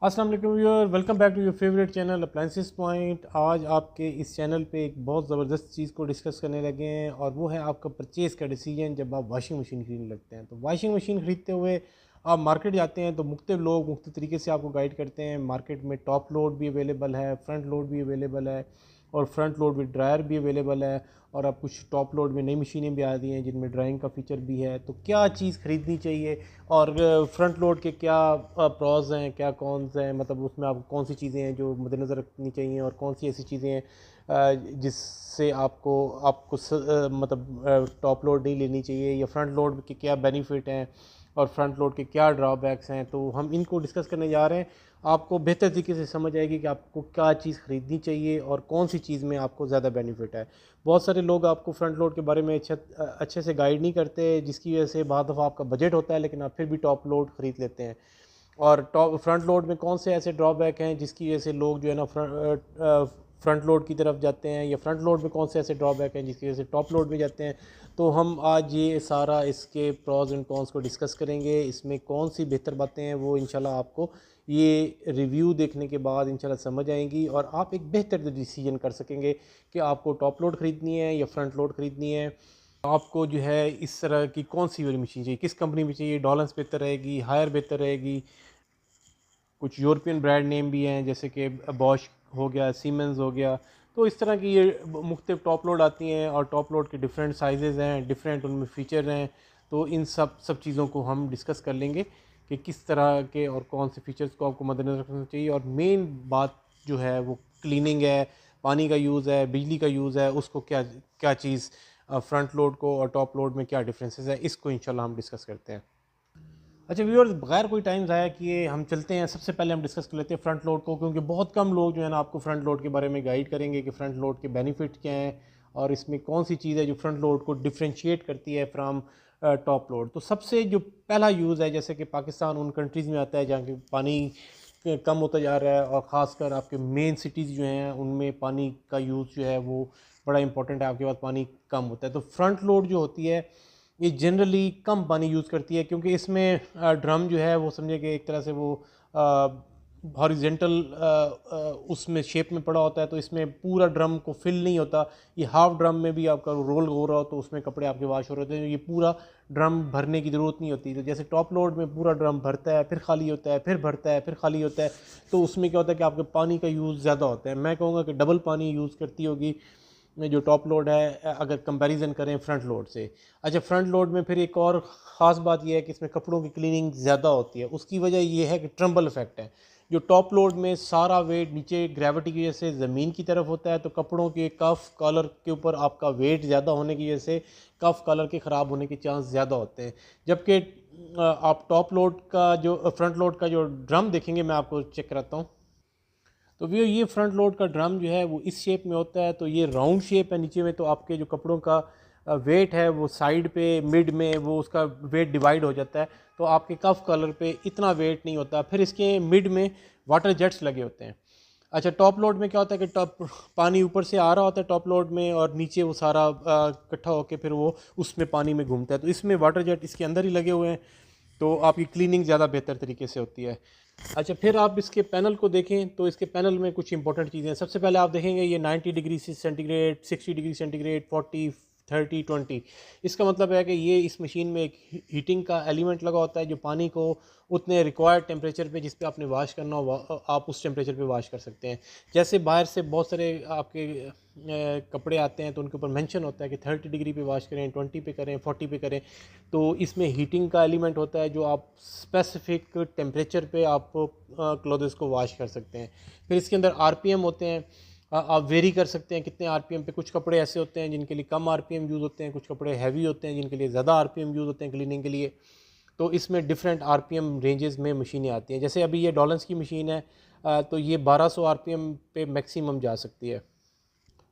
अस्सलाम वालेकुम viewer, welcome back to your favourite channel appliances point. आज आपके इस चैनल पे एक बहुत ज़बरदस्त चीज़ को डिस्कस करने लगे हैं और वो है आपका परचेज़ का डिसीजन। जब आप वाशिंग मशीन खरीदने लगते हैं तो वाशिंग मशीन ख़रीदते हुए आप मार्केट जाते हैं तो मुख्तलिफ लोग मुख्तलिफ तरीके से आपको गाइड करते हैं। मार्केट में टॉप लोड भी अवेलेबल है, फ्रंट लोड भी अवेलेबल है और फ्रंट लोड विद ड्रायर भी अवेलेबल है। और अब कुछ टॉप लोड में नई मशीनें भी आ रही हैं जिनमें ड्राइंग का फ़ीचर भी है। तो क्या चीज़ ख़रीदनी चाहिए और फ्रंट लोड के क्या प्रॉज हैं, क्या कॉन्स हैं, मतलब उसमें आपको कौन सी चीज़ें हैं जो मद्देनज़र रखनी चाहिए और कौन सी ऐसी चीज़ें हैं जिससे आपको आपको मतलब टॉप लोड नहीं लेनी चाहिए, या फ्रंट लोड के क्या बेनिफिट हैं और फ्रंट लोड के क्या ड्रॉबैक्स हैं। तो हम इनको डिस्कस करने जा रहे हैं। आपको बेहतर तरीके से समझ आएगी कि आपको क्या चीज़ ख़रीदनी चाहिए और कौन सी चीज़ में आपको ज़्यादा बेनिफिट है। बहुत सारे लोग आपको फ्रंट लोड के बारे में अच्छे से गाइड नहीं करते, जिसकी वजह से बाद दफ़ा आपका बजट होता है लेकिन आप फिर भी टॉप लोड ख़रीद लेते हैं। और टॉप फ्रंट लोड में कौन से ऐसे ड्रॉबैक हैं जिसकी वजह से लोग जो है ना फ्रंट लोड की तरफ जाते हैं, या फ्रंट लोड में कौन से ऐसे ड्रॉबैक हैं जिसकी वजह से टॉप लोड में जाते हैं। तो हम आज ये सारा इसके प्रॉज एंड कॉन्स को डिस्कस करेंगे। इसमें कौन सी बेहतर बातें हैं वो इंशाल्लाह आपको ये रिव्यू देखने के बाद इंशाल्लाह समझ आएंगी और आप एक बेहतर डिसीजन कर सकेंगे कि आपको टॉप लोड ख़रीदनी है या फ्रंट लोड ख़रीदनी है। आपको जो है इस तरह की कौन सी वाली मशीन चाहिए, किस कंपनी में चाहिए, डॉलन्स बेहतर रहेगी, हायर बेहतर रहेगी। कुछ यूरोपियन ब्रांड नेम भी हैं जैसे कि बॉश हो गया, सीमेंस हो गया। तो इस तरह की ये मुख्तलिफ टॉप लोड आती हैं और टॉप लोड के डिफरेंट साइजेज़ हैं, डिफरेंट उनमें फ़ीचर हैं। तो इन सब चीज़ों को हम डिस्कस कर लेंगे कि किस तरह के और कौन से फ़ीचर्स को आपको मद्देनज़र रखना चाहिए। और मेन बात जो है वो क्लीनिंग है, पानी का यूज़ है, बिजली का यूज़ है, उसको क्या क्या चीज़ फ्रंट लोड को और टॉप लोड में क्या डिफरेंसेस है, इसको इंशाल्लाह हम डिस्कस करते हैं। अच्छा व्यूअर्स, बगैर कोई टाइम ज़ाया किए हम चलते हैं। सबसे पहले हम डिस्कस कर लेते हैं फ्रंट लोड को, क्योंकि बहुत कम लोग जो है ना आपको फ्रंट लोड के बारे में गाइड करेंगे कि फ्रंट लोड के बेनिफिट क्या हैं और इसमें कौन सी चीज़ है जो फ्रंट लोड को डिफ्रेंशिएट करती है फ्राम टॉप लोड। तो सबसे जो पहला यूज़ है, जैसे कि पाकिस्तान उन कंट्रीज़ में आता है जहाँ के पानी कम होता जा रहा है और ख़ासकर आपके मेन सिटीज़ जो हैं उनमें पानी का यूज़ जो है वो बड़ा इंपॉर्टेंट है। आपके पास पानी कम होता है तो फ्रंट लोड जो होती है ये जनरली कम पानी यूज़ करती है, क्योंकि इसमें ड्रम जो है वो समझे कि एक तरह से वो हॉरिजेंटल उसमें शेप में पड़ा होता है। तो इसमें पूरा ड्रम को फिल नहीं होता। ये हाफ ड्रम में भी आपका रोल हो रहा हो तो उसमें कपड़े आपके वाश हो रहे होते हैं। ये पूरा ड्रम भरने की ज़रूरत नहीं होती। तो जैसे टॉप लोड में पूरा ड्रम भरता है, फिर खाली होता है, फिर भरता है, फिर खाली होता है। तो उसमें क्या होता है कि आपके पानी का यूज़ ज़्यादा होता है। मैं कहूँगा कि डबल पानी यूज़ करती होगी में जो टॉप लोड है अगर कंपैरिजन करें फ्रंट लोड से। अच्छा, फ्रंट लोड में फिर एक और ख़ास बात यह है कि इसमें कपड़ों की क्लीनिंग ज़्यादा होती है। उसकी वजह यह है कि ट्रम्बल इफेक्ट है। जो टॉप लोड में सारा वेट नीचे ग्रेविटी की वजह से ज़मीन की तरफ होता है, तो कपड़ों के कफ कॉलर के ऊपर आपका वेट ज़्यादा होने की वजह से कफ कॉलर के ख़राब होने के चांस ज़्यादा होते हैं। जबकि आप टॉप लोड का जो फ्रंट लोड का जो ड्रम देखेंगे, मैं आपको चेक कराता हूँ। तो ये फ्रंट लोड का ड्रम जो है वो इस शेप में होता है। तो ये राउंड शेप है नीचे में, तो आपके जो कपड़ों का वेट है वो साइड पे मिड में वो उसका वेट डिवाइड हो जाता है। तो आपके कफ कलर पे इतना वेट नहीं होता। फिर इसके मिड में वाटर जेट्स लगे होते हैं। अच्छा, टॉप लोड में क्या होता है कि टॉप पानी ऊपर से आ रहा होता है टॉप लोड में और नीचे वो सारा इकट्ठा होकर फिर वो उसमें पानी में घूमता है। तो इसमें वाटर जेट इसके अंदर ही लगे हुए हैं, तो आपकी क्लीनिंग ज़्यादा बेहतर तरीके से होती है। अच्छा, फिर आप इसके पैनल को देखें तो इसके पैनल में कुछ इंपॉर्टेंट चीज़ें हैं। सबसे पहले आप देखेंगे ये 90 डिग्री सेंटीग्रेड, 60 डिग्री सेंटीग्रेड, 40, 30, 20। इसका मतलब है कि ये इस मशीन में एक हीटिंग का एलिमेंट लगा होता है जो पानी को उतने रिक्वायर्ड टेम्परेचर पे जिस पे आपने वाश करना हो आप उस टेम्परेचर पे वाश कर सकते हैं। जैसे बाहर से बहुत सारे आपके कपड़े आते हैं तो उनके ऊपर मेंशन होता है कि 30 डिग्री पे वाश करें, 20 पे करें, 40 पे करें। तो इसमें हीटिंग का एलिमेंट होता है जो आप स्पेसिफिक टेम्परेचर पे आप क्लोथ्स को वाश कर सकते हैं। फिर इसके अंदर आरपीएम होते हैं। आप वेरी कर सकते हैं कितने आरपीएम पे। कुछ कपड़े ऐसे होते हैं जिनके लिए कम आरपीएम यूज़ होते हैं, कुछ कपड़े हैवी होते हैं जिनके लिए ज़्यादा आरपीएम यूज़ होते हैं क्लीनिंग के लिए। तो इसमें डिफरेंट आरपीएम रेंजेस में मशीनें आती हैं। जैसे अभी ये डॉलन्स की मशीन है, तो ये 1200 आरपीएम पे मैक्सिमम जा सकती है।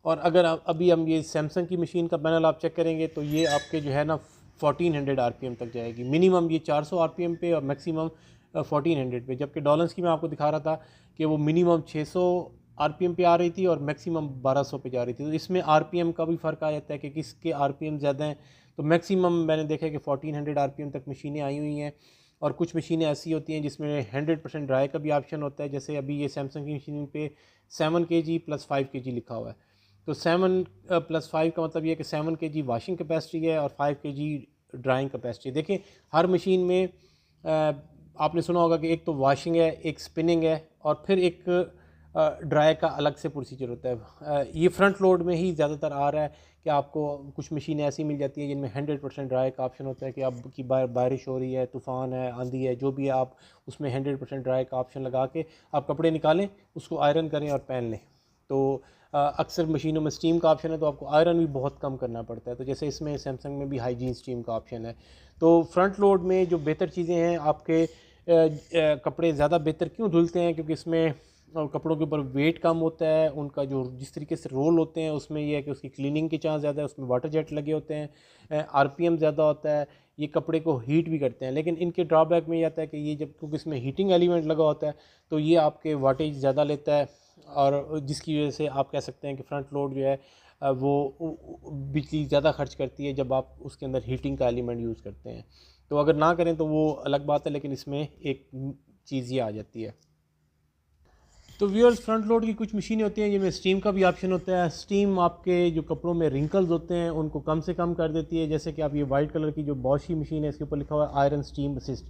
और अगर अभी हम ये सैमसंग की मशीन का पैनल आप चेक करेंगे तो ये आपके जो है ना 1400 आरपीएम तक जाएगी। मिनिमम ये 400 आरपीएम पे और मैक्सिमम 1400 पे। जबकि डॉलन्स की मैं आपको दिखा रहा था कि वो मिनिमम 600 आरपीएम पे आ रही थी और मैक्सिमम 1200 पे जा रही थी। तो इसमें आरपीएम का भी फ़र्क आ जाता है कि किसके आरपीएम ज़्यादा हैं। तो मैक्सिमम मैंने देखा है कि 1400 आरपीएम तक मशीनें आई हुई हैं और कुछ मशीनें ऐसी होती हैं जिसमें 100% ड्राई का भी ऑप्शन होता है। जैसे अभी ये सैमसंग की मशीन पे 7 kg + 5 kg लिखा हुआ है। तो 7 + 5 का मतलब ये है कि 7 kg वाशिंग कैपेसिटी है और 5 kg ड्राइंग कैपेसिटी। देखिए हर मशीन में आपने सुना होगा कि एक तो वॉशिंग है, एक स्पिनिंग है और फिर एक ड्राई का अलग से प्रोसीजर होता है। ये फ्रंट लोड में ही ज़्यादातर आ रहा है कि आपको कुछ मशीनें ऐसी मिल जाती हैं जिनमें 100% ड्राई का ऑप्शन होता है कि अब की बारिश हो रही है, तूफ़ान है, आंधी है, जो भी है, आप उसमें 100% ड्राई का ऑप्शन लगा के आप कपड़े निकालें, उसको आयरन करें और पहन लें। तो अक्सर मशीनों में स्टीम का ऑप्शन है तो आपको आयरन भी बहुत कम करना पड़ता है। तो जैसे इसमें सैमसंग में भी हाइजीन स्टीम का ऑप्शन है। तो फ्रंट लोड में जो बेहतर चीज़ें हैं, आपके कपड़े ज़्यादा बेहतर क्यों धुलते हैं, क्योंकि इसमें कपड़ों के ऊपर वेट कम होता है। उनका जो जिस तरीके से रोल होते हैं उसमें यह है कि उसकी क्लीनिंग के चांस ज़्यादा है, उसमें वाटर जेट लगे होते हैं, आरपीएम ज़्यादा होता है, ये कपड़े को हीट भी करते हैं। लेकिन इनके ड्रॉबैक में ये आता है कि ये जब, क्योंकि इसमें हीटिंग एलिमेंट लगा होता है, तो ये आपके वाटेज ज़्यादा लेता है और जिसकी वजह से आप कह सकते हैं कि फ्रंट लोड जो है वो बिजली ज़्यादा खर्च करती है जब आप उसके अंदर हीटिंग का एलिमेंट यूज़ करते हैं। तो अगर ना करें तो वो अलग बात है, लेकिन इसमें एक चीज़ ये आ जाती है। तो व्यूअर्स, फ्रंट लोड की कुछ मशीनें होती हैं जिनमें स्टीम का भी ऑप्शन होता है। स्टीम आपके जो कपड़ों में रिंकल्स होते हैं उनको कम से कम कर देती है। जैसे कि आप ये वाइट कलर की जो बॉश की मशीन है, इसके ऊपर लिखा हुआ है आयरन स्टीम असिस्ट।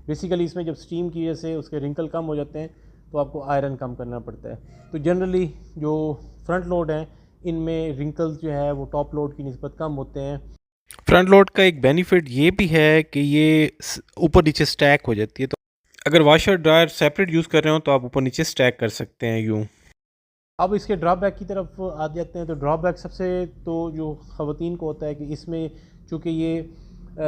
बेसिकली इसमें जब स्टीम की वजह से उसके रिंकल कम हो जाते हैं तो आपको आयरन कम करना पड़ता है। तो जनरली जो फ्रंट लोड हैं इनमें रिंकल्स जो है वो टॉप लोड की निस्बत कम होते हैं। फ्रंट लोड का एक बेनिफिट ये भी है कि ये ऊपर नीचे स्टैक हो जाती है। तो अगर वाशर ड्रायर सेपरेट यूज़ कर रहे हो तो आप ऊपर नीचे स्टैक कर सकते हैं यूँ। अब इसके ड्रॉबैक की तरफ आ जाते हैं। तो ड्रॉबैक सबसे तो जो ख़वातीन को होता है कि इसमें चूँकि ये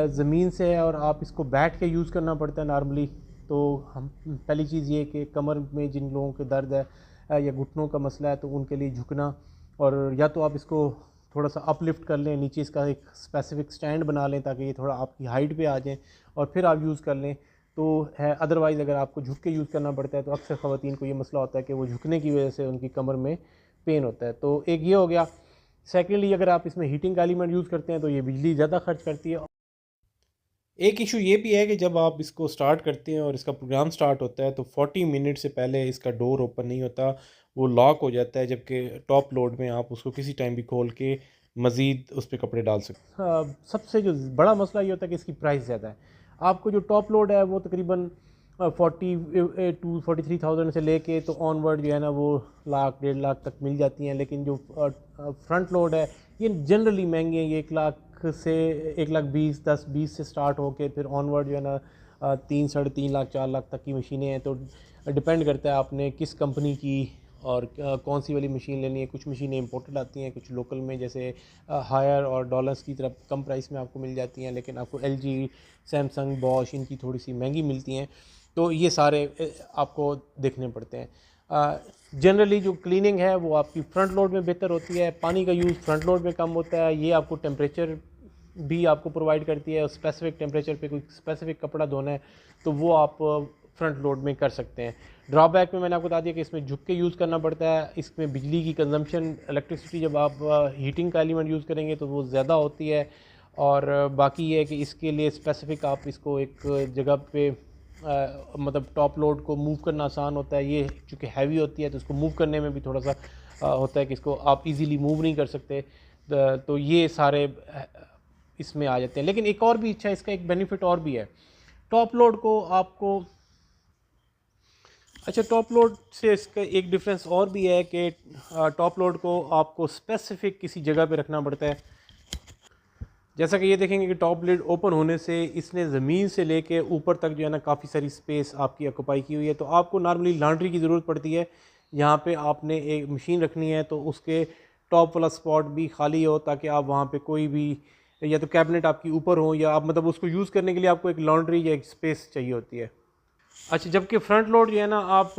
ज़मीन से है और आप इसको बैठ के यूज़ करना पड़ता है नॉर्मली, तो हम पहली चीज़ ये कि कमर में जिन लोगों के दर्द है या घुटनों का मसला है तो उनके लिए झुकना, और या तो आप इसको थोड़ा सा अपलिफ्ट कर लें, नीचे इसका एक स्पेसिफिक स्टैंड बना लें ताकि ये थोड़ा आपकी हाइट पे आ जाए और फिर आप यूज़ कर लें तो है। अदरवाइज़ अगर आपको झुक के यूज़ करना पड़ता है तो अक्सर ख़वातीन को ये मसला होता है कि वो झुकने की वजह से उनकी कमर में पेन होता है। तो एक ये हो गया। सेकेंडली, अगर आप इसमें हीटिंग का एलिमेंट यूज़ करते हैं तो ये बिजली ज़्यादा खर्च करती है। एक इशू ये भी है कि जब आप इसको स्टार्ट करते हैं और इसका प्रोग्राम स्टार्ट होता है तो 40 मिनट से पहले इसका डोर ओपन नहीं होता, वो लॉक हो जाता है। जबकि टॉप लोड में आप उसको किसी टाइम भी खोल के मज़ीद उस पर कपड़े डाल सकते हैं। सबसे जो बड़ा मसला ये होता है कि इसकी प्राइस ज़्यादा है। आपको जो टॉप लोड है वो तकरीबन 42-43,000 से लेके तो ऑनवर्ड जो है ना वो लाख 1.5 लाख तक मिल जाती हैं। लेकिन जो फ्रंट लोड है ये जनरली महंगी है। ये 1 लाख से 1,20,000, 10-20 से स्टार्ट होके फिर ऑनवर्ड जो है ना 3-3.5 लाख 4 लाख तक की मशीनें हैं। तो डिपेंड करता है आपने किस कंपनी की और कौन सी वाली मशीन लेनी है। कुछ मशीनें इंपोर्टेड आती हैं, कुछ लोकल में जैसे हायर और डॉलर्स की तरफ कम प्राइस में आपको मिल जाती हैं। लेकिन आपको LG, सैमसंग, बॉश इनकी थोड़ी सी महंगी मिलती हैं। तो ये सारे आपको देखने पड़ते हैं। जनरली जो क्लीनिंग है वो आपकी फ्रंट लोड में बेहतर होती है। पानी का यूज़ फ्रंट लोड में कम होता है। ये आपको टेम्परेचर भी आपको प्रोवाइड करती है। स्पेसिफिक टेम्परेचर पे कोई स्पेसिफिक कपड़ा धोना है तो वो आप फ्रंट लोड में कर सकते हैं। ड्रॉबैक में मैंने आपको बता दिया कि इसमें झुक के यूज़ करना पड़ता है। इसमें बिजली की कंजम्पशन, इलेक्ट्रिसिटी जब आप हीटिंग का एलिमेंट यूज़ करेंगे तो वो ज़्यादा होती है। और बाकी ये है कि इसके लिए स्पेसिफिक आप इसको एक जगह पे मतलब टॉप लोड को मूव करना आसान होता है। ये चूँकि हैवी होती है तो इसको मूव करने में भी थोड़ा सा होता है कि इसको आप इजीली मूव नहीं कर सकते। तो ये सारे इसमें आ जाते हैं। लेकिन एक और भी अच्छा इसका एक बेनिफिट और भी है। टॉप लोड को आपको टॉप लोड से इसका एक डिफरेंस और भी है कि टॉप लोड को आपको स्पेसिफिक किसी जगह पे रखना पड़ता है। जैसा कि ये देखेंगे कि टॉप लिड ओपन होने से इसने ज़मीन से लेके ऊपर तक जो है ना काफ़ी सारी स्पेस आपकी ऑक्यूपाई की हुई है। तो आपको नॉर्मली लॉन्ड्री की ज़रूरत पड़ती है। यहाँ पे आपने एक मशीन रखनी है तो उसके टॉप वाला स्पॉट भी खाली हो ताकि आप वहाँ पे कोई भी, या तो कैबिनेट आपकी ऊपर हो या आप मतलब उसको यूज़ करने के लिए आपको एक लॉन्ड्री या एक स्पेस चाहिए होती है। अच्छा, जबकि फ्रंट लोड जो है ना आप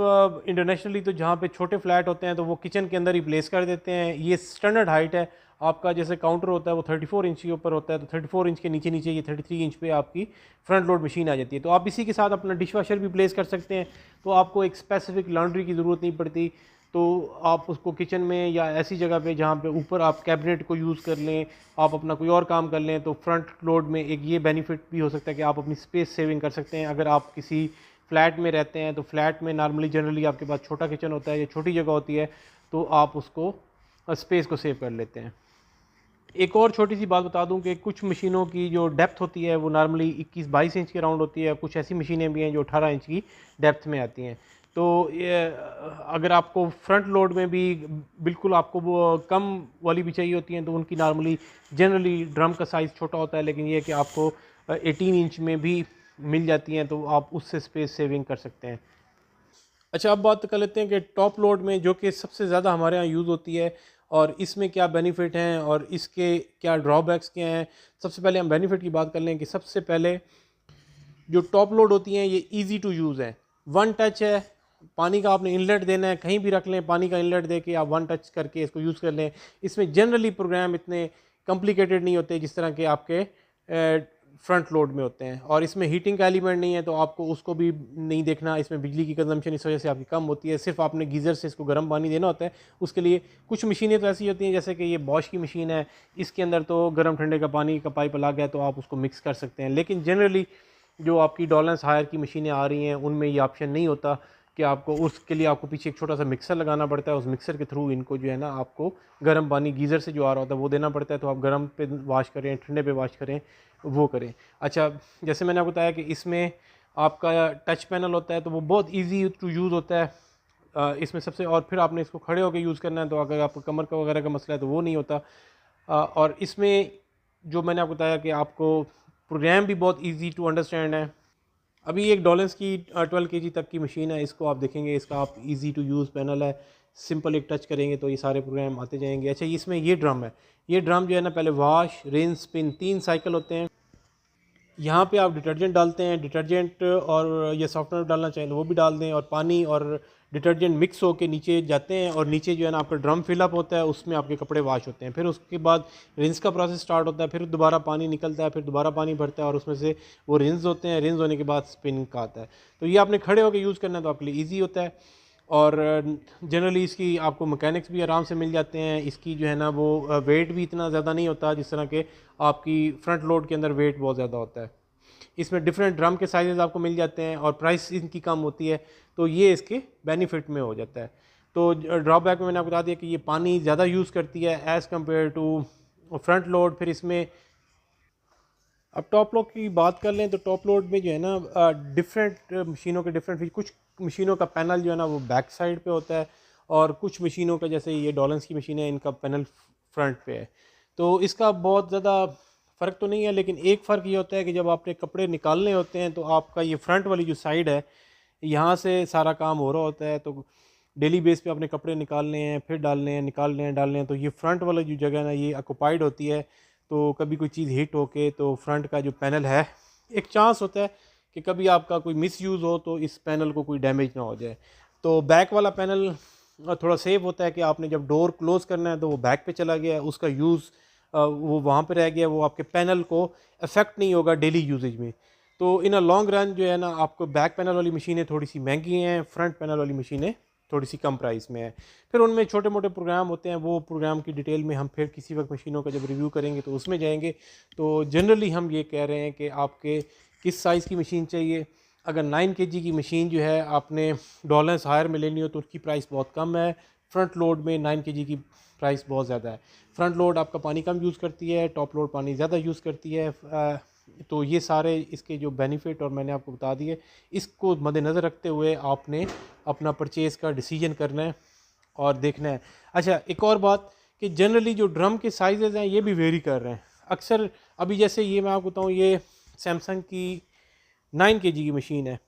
इंटरनेशनली तो जहाँ पे छोटे फ्लैट होते हैं तो वो किचन के अंदर ही प्लेस कर देते हैं। ये स्टैंडर्ड हाइट है आपका। जैसे काउंटर होता है वो 34 इंच के ऊपर होता है, तो 34 इंच के नीचे नीचे ये 33 इंच पे आपकी फ्रंट लोड मशीन आ जाती है। तो आप इसी के साथ अपना डिश वॉशर भी प्लेस कर सकते हैं। तो आपको एक स्पेसिफिक लॉन्ड्री की ज़रूरत नहीं पड़ती। तो आप उसको किचन में या ऐसी जगह पे जहाँ पे ऊपर आप कैबिनेट को यूज़ कर लें, आप अपना कोई और काम कर लें, तो फ्रंट लोड में एक ये बेनिफिट भी हो सकता है कि आप अपनी स्पेस सेविंग कर सकते हैं। अगर आप किसी फ्लैट में रहते हैं तो फ्लैट में नॉर्मली जनरली आपके पास छोटा किचन होता है या छोटी जगह होती है, तो आप उसको स्पेस को सेव कर लेते हैं। एक और छोटी सी बात बता दूं कि कुछ मशीनों की जो डेप्थ होती है वो नॉर्मली 21-22 इंच के राउंड होती है, कुछ ऐसी मशीनें भी हैं जो 18 इंच की डेप्थ में आती हैं। तो अगर आपको फ्रंट लोड में भी बिल्कुल आपको वो कम वाली भी चाहिए होती हैं तो उनकी नॉर्मली जनरली ड्रम का साइज़ छोटा होता है, लेकिन ये है कि आपको 18 इंच में भी मिल जाती हैं, तो आप उससे स्पेस सेविंग कर सकते हैं। अच्छा, अब बात कर लेते हैं कि टॉप लोड में जो कि सबसे ज़्यादा हमारे यहाँ यूज़ होती है और इसमें क्या बेनिफिट हैं और इसके क्या ड्रॉबैक्स क्या हैं। सबसे पहले हम बेनिफिट की बात कर लें कि सबसे पहले जो टॉप लोड होती हैं ये इजी टू यूज़ है, वन टच है। पानी का आपने इनलेट देना है, कहीं भी रख लें, पानी का इनलेट दे के आप वन टच करके इसको यूज़ कर लें। इसमें जनरली प्रोग्राम इतने कॉम्प्लिकेटेड नहीं होते जिस तरह के आपके फ्रंट लोड में होते हैं, और इसमें हीटिंग का एलिमेंट नहीं है तो आपको उसको भी नहीं देखना। इसमें बिजली की कंजम्पशन इस वजह से आपकी कम होती है, सिर्फ आपने गीज़र से इसको गर्म पानी देना होता है। उसके लिए कुछ मशीनें तो ऐसी होती हैं जैसे कि ये बॉश की मशीन है, इसके अंदर तो गर्म ठंडे का पानी का पाइप लगा है तो आप उसको मिक्स कर सकते हैं। लेकिन जनरली जो आपकी डॉलेंस हायर की मशीनें आ रही हैं उनमें ये ऑप्शन नहीं होता कि आपको उसके लिए आपको पीछे एक छोटा सा मिक्सर लगाना पड़ता है, उस मिक्सर के थ्रू इनको जो है ना आपको गर्म पानी गीज़र से जो आ रहा होता है वो देना पड़ता है। तो आप गर्म पे वाश करें, ठंडे पे वाश करें, वो करें। अच्छा, जैसे मैंने आपको बताया कि इसमें आपका टच पैनल होता है तो वो बहुत ईजी टू यूज़ होता है। इसमें सबसे, और फिर आपने इसको खड़े होकर यूज़ करना है तो अगर आपको कमर का वगैरह का मसला है तो वो नहीं होता। और इसमें जो मैंने आपको बताया कि आपको प्रोग्राम भी बहुत ईजी टू अंडरस्टैंड है। अभी एक डॉलेंस की 12 केजी तक की मशीन है, इसको आप देखेंगे, इसका आप इजी टू यूज़ पैनल है, सिंपल एक टच करेंगे तो ये सारे प्रोग्राम आते जाएंगे। अच्छा, इसमें ये ड्रम है, ये ड्रम जो है ना पहले वॉश, रिंस, स्पिन 3 साइकिल होते हैं। यहाँ पे आप डिटर्जेंट डालते हैं, डिटर्जेंट और ये सॉफ्टवेयर डालना चाहें तो वो भी डाल दें, और पानी और डिटर्जेंट मिक्स होकर नीचे जाते हैं और नीचे जो है ना आपका ड्रम फिलअप होता है, उसमें आपके कपड़े वॉश होते हैं। फिर उसके बाद रिंस का प्रोसेस स्टार्ट होता है, फिर दोबारा पानी निकलता है, फिर दोबारा पानी भरता है और उसमें से वो रिंस होते हैं। रिंस होने के बाद स्पिन का आता है। तो ये आपने खड़े होकर यूज़ करना है तो आपके लिए ईजी होता है। और जनरली इसकी आपको मैकेनिक्स भी आराम से मिल जाते हैं। इसकी जो है ना वो वेट भी इतना ज़्यादा नहीं होता जिस तरह के आपकी फ्रंट लोड के अंदर वेट बहुत ज़्यादा होता है। इसमें डिफरेंट ड्रम के साइजेस आपको मिल जाते हैं और प्राइस इनकी कम होती है, तो ये इसके बेनिफिट में हो जाता है। तो ड्रॉबैक में मैंने आपको बता दिया कि ये पानी ज़्यादा यूज़ करती है as compare to front load. फिर इसमें अब टॉप लोड की बात कर लें तो टॉप लोड में जो है ना डिफरेंट मशीनों के डिफरेंट, कुछ मशीनों का पैनल जो है ना वो बैक साइड पे होता है, और कुछ मशीनों का जैसे ये डॉलेंस की मशीन है इनका पैनल फ्रंट पे है। तो इसका बहुत ज़्यादा फ़र्क तो नहीं है, लेकिन एक फ़र्क ये होता है कि जब आपने कपड़े निकालने होते हैं तो आपका ये फ्रंट वाली जो साइड है यहाँ से सारा काम हो रहा होता है। तो डेली बेस पे आपने कपड़े निकालने हैं, फिर डालने हैं, निकालने हैं, डालने हैं, तो ये फ्रंट वाला जो जगह है ना ये ऑक्यूपाइड होती है। तो कभी कोई चीज़ हिट होके तो फ्रंट का जो पैनल है, एक चांस होता है कि कभी आपका कोई मिस यूज़ हो तो इस पैनल को कोई डैमेज ना हो जाए। तो बैक वाला पैनल थोड़ा सेफ होता है कि आपने जब डोर क्लोज़ करना है तो वो बैक पे चला गया, उसका यूज़ वो वहाँ पे रह गया, वो आपके पैनल को अफेक्ट नहीं होगा डेली यूजेज में। तो इन अ लॉन्ग रन जो है ना आपको बैक पैनल वाली मशीनें थोड़ी सी महंगी हैं, फ्रंट पैनल वाली मशीनें थोड़ी सी कम प्राइस में है। फिर उनमें छोटे मोटे प्रोग्राम होते हैं, वो प्रोग्राम की डिटेल में हम फिर किसी वक्त मशीनों का जब रिव्यू करेंगे तो उसमें जाएंगे। तो जनरली हम ये कह रहे हैं कि आपके किस साइज़ की मशीन चाहिए। अगर 9 kg की मशीन जो है आपने डॉलर्स हायर में लेनी हो तो उसकी प्राइस बहुत कम है। फ्रंट लोड में 9 kg की प्राइस बहुत ज़्यादा है। फ्रंट लोड आपका पानी कम यूज़ करती है, टॉप लोड पानी ज़्यादा यूज़ करती है। तो ये सारे इसके जो बेनिफिट और मैंने आपको बता दिए, इसको मद्देनज़र रखते हुए आपने अपना परचेज़ का डिसीजन करना है और देखना है। अच्छा, एक और बात कि जनरली जो ड्रम के साइजेज़ हैं ये भी वेरी कर रहे हैं अक्सर। अभी जैसे ये मैं आपको बताऊँ, ये सैमसंग की 9 kg की मशीन है,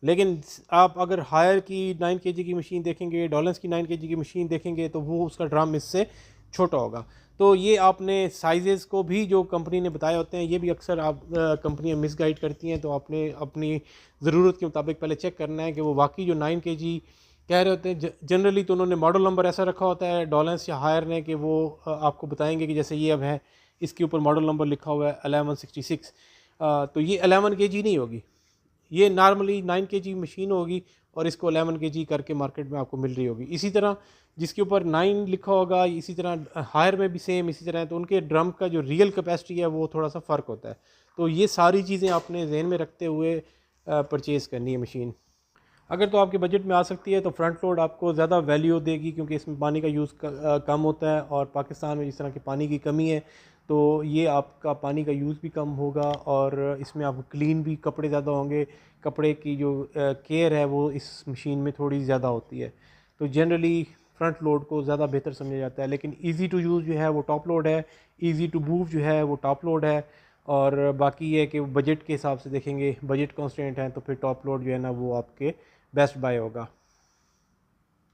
लेकिन आप अगर हायर की 9 kg की मशीन देखेंगे, डॉलेंस की 9 kg की मशीन देखेंगे तो वो उसका ड्रम इससे छोटा होगा। तो ये आपने साइजेस को भी जो कंपनी ने बताए होते हैं ये भी अक्सर आप कंपनियां मिसगाइड करती हैं। तो आपने अपनी ज़रूरत के मुताबिक पहले चेक करना है कि वो वाकई जो 9 kg कह रहे होते हैं। जनरली तो उन्होंने मॉडल नंबर ऐसा रखा होता है डॉलेंस या हायर ने कि वो आपको बताएंगे कि जैसे ये अब है, इसके ऊपर मॉडल नंबर लिखा हुआ है 1166, तो ये 11 kg नहीं होगी, ये नॉर्मली 9 kg मशीन होगी और इसको 11 kg करके मार्केट में आपको मिल रही होगी। इसी तरह जिसके ऊपर 9 लिखा होगा, इसी तरह हायर में भी सेम इसी तरह है, तो उनके ड्रम का जो रियल कैपेसिटी है वो थोड़ा सा फ़र्क होता है। तो ये सारी चीज़ें आपने जहन में रखते हुए परचेज़ करनी है मशीन। अगर तो आपके बजट में आ सकती है तो फ्रंट लोड आपको ज़्यादा वैल्यू देगी, क्योंकि इसमें पानी का यूज़ कम होता है, और पाकिस्तान में जिस तरह की पानी की कमी है तो ये आपका पानी का यूज़ भी कम होगा, और इसमें आपको क्लीन भी कपड़े ज़्यादा होंगे। कपड़े की जो केयर है वो इस मशीन में थोड़ी ज़्यादा होती है। तो जनरली फ्रंट लोड को ज़्यादा बेहतर समझा जाता है, लेकिन इजी टू यूज़ जो है वो टॉप लोड है, इजी टू मूव जो है वो टॉप लोड है। और बाकी ये है कि बजट के हिसाब से देखेंगे, बजट कॉन्स्टेंट है तो फिर टॉप लोड जो है ना वो आपके बेस्ट बाय होगा।